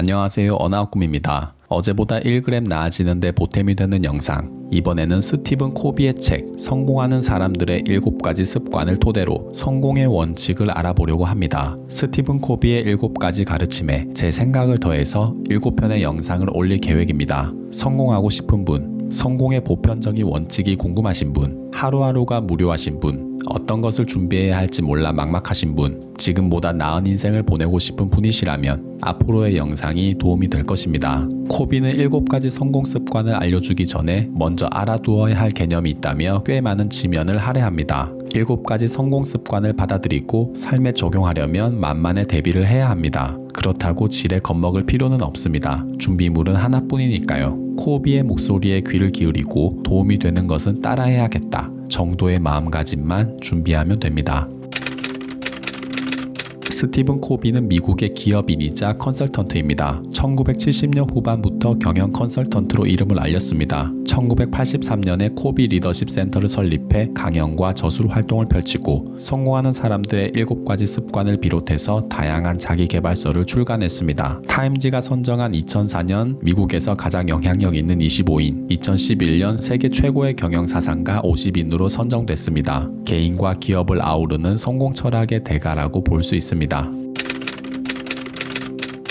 안녕하세요, 언아꿈입니다. 어제보다 1g 나아지는데 보탬이 되는 영상. 이번에는 스티븐 코비의 책 성공하는 사람들의 7가지 습관을 토대로 성공의 원칙을 알아보려고 합니다. 스티븐 코비의 7가지 가르침에 제 생각을 더해서 7편의 영상을 올릴 계획입니다. 성공하고 싶은 분, 성공의 보편적인 원칙이 궁금하신 분, 하루하루가 무료하신 분, 어떤 것을 준비해야 할지 몰라 막막하신 분, 지금보다 나은 인생을 보내고 싶은 분이시라면 앞으로의 영상이 도움이 될 것입니다. 코비는 7가지 성공 습관을 알려주기 전에 먼저 알아두어야 할 개념이 있다며 꽤 많은 지면을 할애합니다. 7가지 성공 습관을 받아들이고 삶에 적용하려면 만반의 대비를 해야 합니다. 그렇다고 지레 겁먹을 필요는 없습니다. 준비물은 하나뿐이니까요. 코비의 목소리에 귀를 기울이고 도움이 되는 것은 따라해야겠다 정도의 마음가짐만 준비하면 됩니다. 스티븐 코비는 미국의 기업인이자 컨설턴트입니다. 1970년 후반부터 경영 컨설턴트로 이름을 알렸습니다. 1983년에 코비 리더십 센터를 설립해 강연과 저술 활동을 펼치고 성공하는 사람들의 7가지 습관을 비롯해서 다양한 자기계발서를 출간했습니다. 타임지가 선정한 2004년 미국에서 가장 영향력 있는 25인, 2011년 세계 최고의 경영사상가 50인으로 선정됐습니다. 개인과 기업을 아우르는 성공 철학의 대가라고 볼 수 있습니다.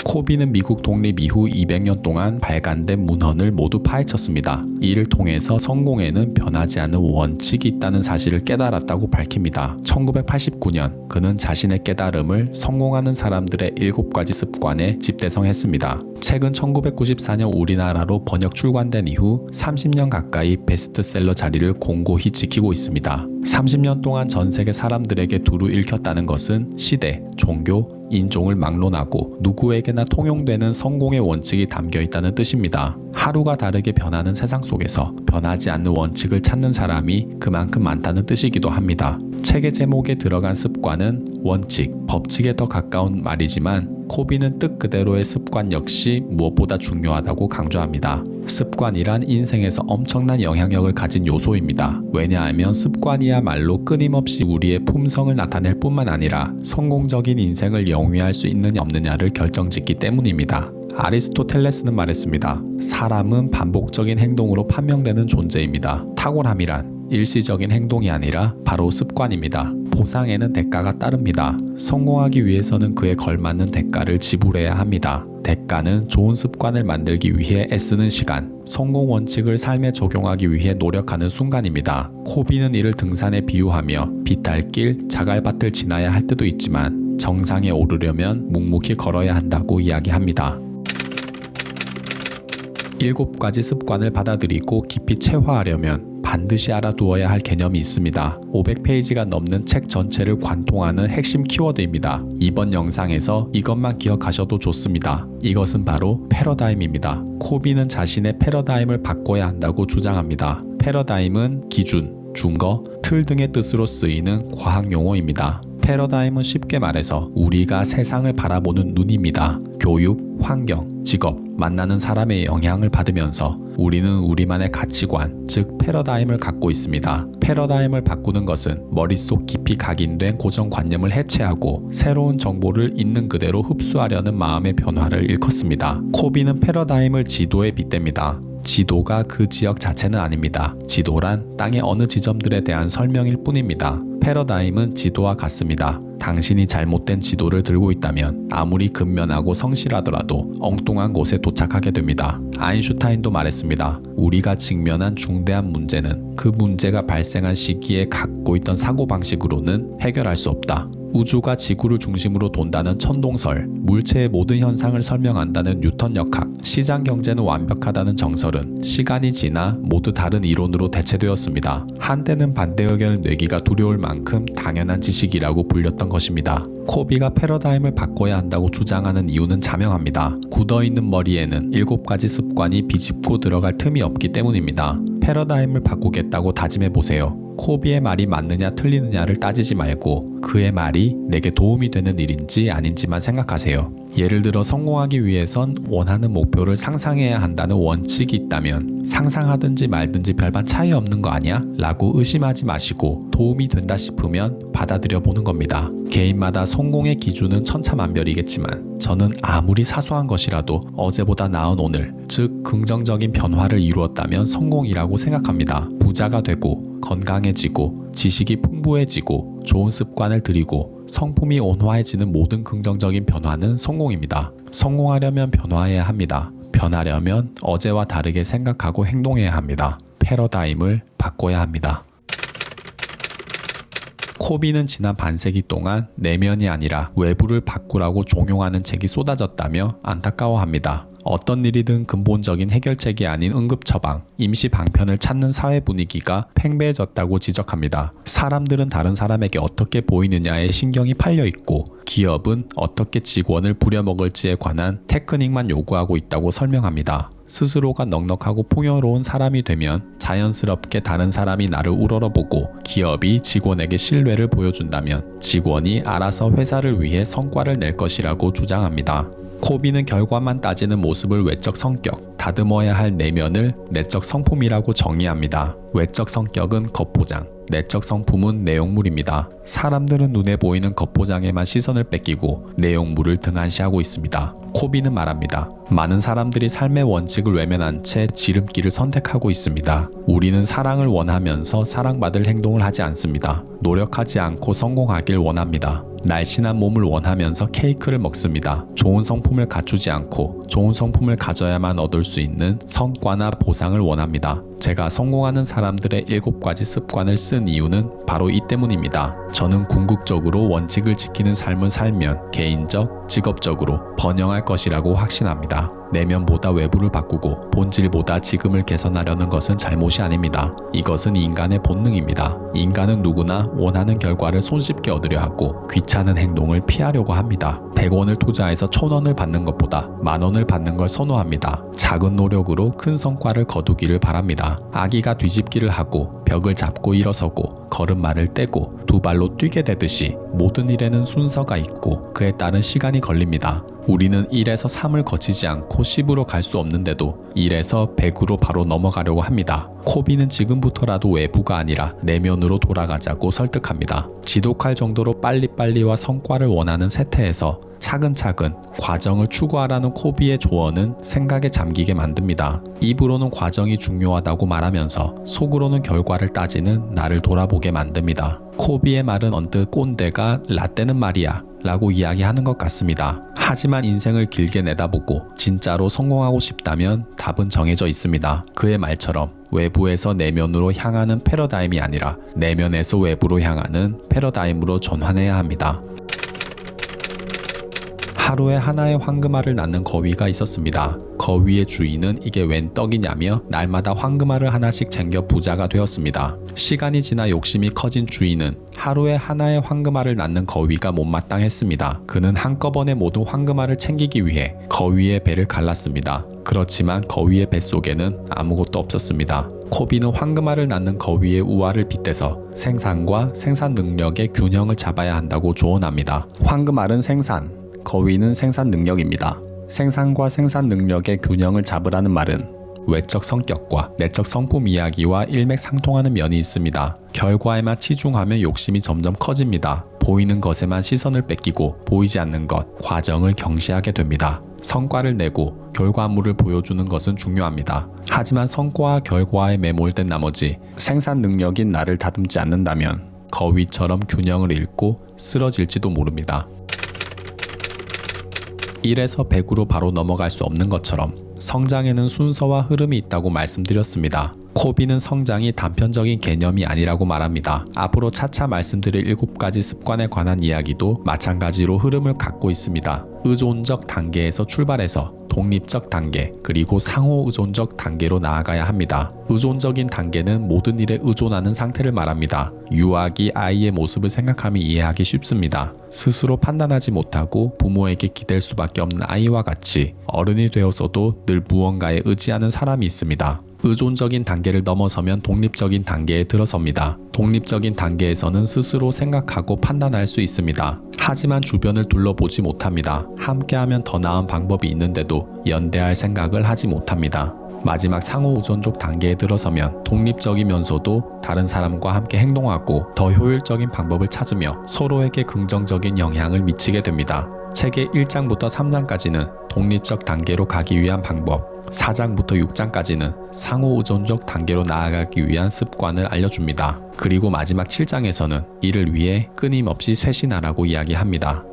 코비는 미국 독립 이후 200년 동안 발간된 문헌을 모두 파헤쳤습니다. 이를 통해서 성공에는 변하지 않는 원칙이 있다는 사실을 깨달았다고 밝힙니다. 1989년 그는 자신의 깨달음을 성공하는 사람들의 7가지 습관에 집대성했습니다. 책은 1994년 우리나라로 번역 출간된 이후 30년 가까이 베스트셀러 자리를 공고히 지키고 있습니다. 30년 동안 전 세계 사람들에게 두루 읽혔다는 것은 시대, 종교, 인종을 막론하고 누구에게나 통용되는 성공의 원칙이 담겨 있다는 뜻입니다. 하루가 다르게 변하는 세상 속에서 변하지 않는 원칙을 찾는 사람이 그만큼 많다는 뜻이기도 합니다. 책의 제목에 들어간 습관은 원칙, 법칙에 더 가까운 말이지만 코비는 뜻 그대로의 습관 역시 무엇보다 중요하다고 강조합니다. 습관이란 인생에서 엄청난 영향력을 가진 요소입니다. 왜냐하면 습관이야말로 끊임없이 우리의 품성을 나타낼 뿐만 아니라 성공적인 인생을 영위할 수 있느냐 없느냐를 결정짓기 때문입니다. 아리스토텔레스는 말했습니다. 사람은 반복적인 행동으로 판명되는 존재입니다. 탁월함이란 일시적인 행동이 아니라 바로 습관입니다. 보상에는 대가가 따릅니다. 성공하기 위해서는 그에 걸맞는 대가를 지불해야 합니다. 대가는 좋은 습관을 만들기 위해 애쓰는 시간, 성공 원칙을 삶에 적용하기 위해 노력하는 순간입니다. 코비는 이를 등산에 비유하며 비탈길, 자갈밭을 지나야 할 때도 있지만 정상에 오르려면 묵묵히 걸어야 한다고 이야기합니다. 7가지 습관을 받아들이고 깊이 체화하려면 반드시 알아두어야 할 개념이 있습니다. 500페이지가 넘는 책 전체를 관통하는 핵심 키워드입니다. 이번 영상에서 이것만 기억하셔도 좋습니다. 이것은 바로 패러다임입니다. 코비는 자신의 패러다임을 바꿔야 한다고 주장합니다. 패러다임은 기준, 준거, 틀 등의 뜻으로 쓰이는 과학 용어입니다. 패러다임은 쉽게 말해서 우리가 세상을 바라보는 눈입니다. 교육, 환경, 직업, 만나는 사람의 영향을 받으면서 우리는 우리만의 가치관, 즉 패러다임을 갖고 있습니다. 패러다임을 바꾸는 것은 머릿속 깊이 각인된 고정관념을 해체하고 새로운 정보를 있는 그대로 흡수하려는 마음의 변화를 일컫습니다. 코비는 패러다임을 지도에 빗댑니다. 지도가 그 지역 자체는 아닙니다. 지도란 땅의 어느 지점들에 대한 설명일 뿐입니다. 패러다임은 지도와 같습니다. 당신이 잘못된 지도를 들고 있다면 아무리 근면하고 성실하더라도 엉뚱한 곳에 도착하게 됩니다. 아인슈타인도 말했습니다. 우리가 직면한 중대한 문제는 그 문제가 발생한 시기에 갖고 있던 사고방식으로는 해결할 수 없다. 우주가 지구를 중심으로 돈다는 천동설, 물체의 모든 현상을 설명한다는 뉴턴 역학, 시장 경제는 완벽하다는 정설은 시간이 지나 모두 다른 이론으로 대체되었습니다. 한때는 반대 의견을 내기가 두려울 만큼 당연한 지식이라고 불렸던 것입니다. 코비가 패러다임을 바꿔야 한다고 주장하는 이유는 자명합니다. 굳어있는 머리에는 7가지 습관이 비집고 들어갈 틈이 없기 때문입니다. 패러다임을 바꾸겠다고 다짐해보세요. 코비의 말이 맞느냐 틀리느냐를 따지지 말고 그의 말이 내게 도움이 되는 일인지 아닌지만 생각하세요. 예를 들어 성공하기 위해선 원하는 목표를 상상해야 한다는 원칙이 있다면 상상하든지 말든지 별반 차이 없는 거 아니야? 라고 의심하지 마시고 도움이 된다 싶으면 받아들여 보는 겁니다. 개인마다 성공의 기준은 천차만별이겠지만 저는 아무리 사소한 것이라도 어제보다 나은 오늘, 즉 긍정적인 변화를 이루었다면 성공이라고 생각합니다. 부자가 되고 건강해지고 지식이 풍부해지고 좋은 습관을 들이고 성품이 온화해지는 모든 긍정적인 변화는 성공입니다. 성공하려면 변화해야 합니다. 변하려면 어제와 다르게 생각하고 행동해야 합니다. 패러다임을 바꿔야 합니다. 코비는 지난 반세기 동안 내면이 아니라 외부를 바꾸라고 종용하는 책이 쏟아졌다며 안타까워합니다. 어떤 일이든 근본적인 해결책이 아닌 응급처방, 임시 방편을 찾는 사회 분위기가 팽배해졌다고 지적합니다. 사람들은 다른 사람에게 어떻게 보이느냐에 신경이 팔려 있고 기업은 어떻게 직원을 부려먹을지에 관한 테크닉만 요구하고 있다고 설명합니다. 스스로가 넉넉하고 풍요로운 사람이 되면 자연스럽게 다른 사람이 나를 우러러보고 기업이 직원에게 신뢰를 보여준다면 직원이 알아서 회사를 위해 성과를 낼 것이라고 주장합니다. 코비는 결과만 따지는 모습을 외적 성격, 다듬어야 할 내면을 내적 성품이라고 정의합니다. 외적 성격은 겉포장, 내적 성품은 내용물입니다. 사람들은 눈에 보이는 겉포장에만 시선을 뺏기고 내용물을 등한시하고 있습니다. 코비는 말합니다. 많은 사람들이 삶의 원칙을 외면한 채 지름길을 선택하고 있습니다. 우리는 사랑을 원하면서 사랑받을 행동을 하지 않습니다. 노력하지 않고 성공하길 원합니다. 날씬한 몸을 원하면서 케이크를 먹습니다. 좋은 성품을 갖추지 않고 좋은 성품을 가져야만 얻을 수 있는 성과나 보상을 원합니다. 제가 성공하는 사람들의 7가지 습관을 쓴 이유는 바로 이 때문입니다. 저는 궁극적으로 원칙을 지키는 삶을 살면 개인적, 직업적으로 번영할 것이라고 확신합니다. 내면보다 외부를 바꾸고 본질보다 지금을 개선하려는 것은 잘못이 아닙니다. 이것은 인간의 본능입니다. 인간은 누구나 원하는 결과를 손쉽게 얻으려 하고 귀찮은 행동을 피하려고 합니다. 100원을 투자해서 1000원을 받는 것보다 10,000원을 받는 걸 선호합니다. 작은 노력으로 큰 성과를 거두기를 바랍니다. 아기가 뒤집기를 하고 벽을 잡고 일어서고 걸음마를 떼고 두 발로 뛰게 되듯이 모든 일에는 순서가 있고 그에 따른 시간이 걸립니다. 우리는 1에서 3을 거치지 않고 10으로 갈 수 없는데도 1에서 100으로 바로 넘어가려고 합니다. 코비는 지금부터라도 외부가 아니라 내면으로 돌아가자고 설득합니다. 지독할 정도로 빨리빨리와 성과를 원하는 세태에서 차근차근 과정을 추구하라는 코비의 조언은 생각에 잠기게 만듭니다. 입으로는 과정이 중요하다고 말하면서 속으로는 결과를 따지는 나를 돌아보게 만듭니다. 코비의 말은 언뜻 꼰대가 라떼는 말이야 라고 이야기하는 것 같습니다. 하지만 인생을 길게 내다보고 진짜로 성공하고 싶다면 답은 정해져 있습니다. 그의 말처럼 외부에서 내면으로 향하는 패러다임이 아니라 내면에서 외부로 향하는 패러다임으로 전환해야 합니다. 하루에 하나의 황금알을 낳는 거위가 있었습니다. 거위의 주인은 이게 웬 떡이냐며 날마다 황금알을 하나씩 챙겨 부자가 되었습니다. 시간이 지나 욕심이 커진 주인은 하루에 하나의 황금알을 낳는 거위가 못마땅했습니다. 그는 한꺼번에 모든 황금알을 챙기기 위해 거위의 배를 갈랐습니다. 그렇지만 거위의 뱃속에는 아무것도 없었습니다. 코비는 황금알을 낳는 거위의 우아를 빗대서 생산과 생산 능력의 균형을 잡아야 한다고 조언합니다. 황금알은 생산, 거위는 생산 능력입니다. 생산과 생산 능력의 균형을 잡으라는 말은 외적 성격과 내적 성품 이야기와 일맥상통하는 면이 있습니다. 결과에만 치중하면 욕심이 점점 커집니다. 보이는 것에만 시선을 뺏기고 보이지 않는 것, 과정을 경시하게 됩니다. 성과를 내고 결과물을 보여주는 것은 중요합니다. 하지만 성과와 결과에 매몰된 나머지 생산 능력인 나를 다듬지 않는다면 거위처럼 균형을 잃고 쓰러질지도 모릅니다. 1에서 100으로 바로 넘어갈 수 없는 것처럼 성장에는 순서와 흐름이 있다고 말씀드렸습니다. 코비는 성장이 단편적인 개념이 아니라고 말합니다. 앞으로 차차 말씀드릴 7가지 습관에 관한 이야기도 마찬가지로 흐름을 갖고 있습니다. 의존적 단계에서 출발해서 독립적 단계, 그리고 상호 의존적 단계로 나아가야 합니다. 의존적인 단계는 모든 일에 의존하는 상태를 말합니다. 유아기 아이의 모습을 생각하면 이해하기 쉽습니다. 스스로 판단하지 못하고 부모에게 기댈 수밖에 없는 아이와 같이 어른이 되어서도 늘 무언가에 의지하는 사람이 있습니다. 의존적인 단계를 넘어서면 독립적인 단계에 들어섭니다. 독립적인 단계에서는 스스로 생각하고 판단할 수 있습니다. 하지만 주변을 둘러보지 못합니다. 함께하면 더 나은 방법이 있는데도 연대할 생각을 하지 못합니다. 마지막 상호우존족 단계에 들어서면 독립적이면서도 다른 사람과 함께 행동하고 더 효율적인 방법을 찾으며 서로에게 긍정적인 영향을 미치게 됩니다. 책의 1장부터 3장까지는 독립적 단계로 가기 위한 방법, 4장부터 6장까지는 상호우존적 단계로 나아가기 위한 습관을 알려줍니다. 그리고 마지막 7장에서는 이를 위해 끊임없이 쇄신하라고 이야기합니다.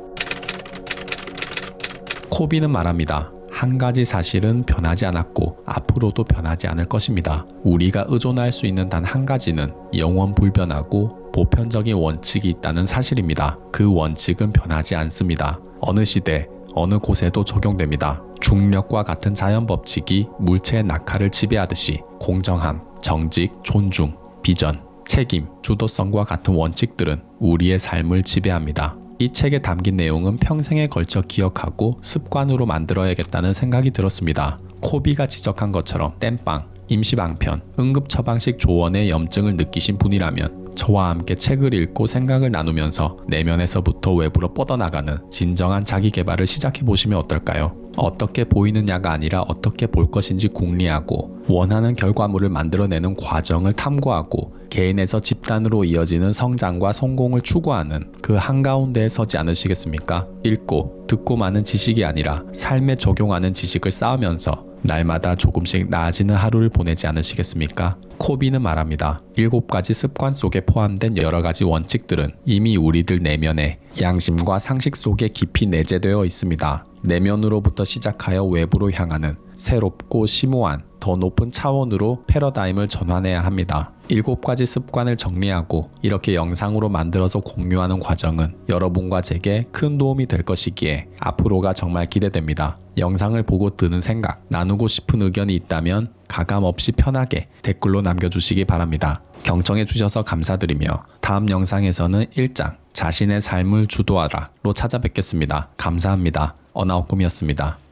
코비는 말합니다. 한 가지 사실은 변하지 않았고 앞으로도 변하지 않을 것입니다. 우리가 의존할 수 있는 단 한 가지는 영원 불변하고 보편적인 원칙이 있다는 사실입니다. 그 원칙은 변하지 않습니다. 어느 시대, 어느 곳에도 적용됩니다. 중력과 같은 자연 법칙이 물체의 낙하를 지배하듯이 공정함, 정직, 존중, 비전, 책임, 주도성과 같은 원칙들은 우리의 삶을 지배합니다. 이 책에 담긴 내용은 평생에 걸쳐 기억하고 습관으로 만들어야겠다는 생각이 들었습니다. 코비가 지적한 것처럼 땜빵, 임시방편, 응급처방식 조언의 염증을 느끼신 분이라면 저와 함께 책을 읽고 생각을 나누면서 내면에서부터 외부로 뻗어나가는 진정한 자기개발을 시작해보시면 어떨까요? 어떻게 보이느냐가 아니라 어떻게 볼 것인지 궁리하고 원하는 결과물을 만들어내는 과정을 탐구하고 개인에서 집단으로 이어지는 성장과 성공을 추구하는 그 한가운데에 서지 않으시겠습니까? 읽고 듣고 마는 지식이 아니라 삶에 적용하는 지식을 쌓으면서 날마다 조금씩 나아지는 하루를 보내지 않으시겠습니까? 코비는 말합니다. 7가지 습관 속에 포함된 여러 가지 원칙들은 이미 우리들 내면에 양심과 상식 속에 깊이 내재되어 있습니다. 내면으로부터 시작하여 외부로 향하는 새롭고 심오한 더 높은 차원으로 패러다임을 전환해야 합니다. 7가지 습관을 정리하고 이렇게 영상으로 만들어서 공유하는 과정은 여러분과 제게 큰 도움이 될 것이기에 앞으로가 정말 기대됩니다. 영상을 보고 드는 생각, 나누고 싶은 의견이 있다면 가감없이 편하게 댓글로 남겨주시기 바랍니다. 경청해 주셔서 감사드리며 다음 영상에서는 1장 자신의 삶을 주도하라로 찾아뵙겠습니다. 감사합니다. 어나오꿈이었습니다.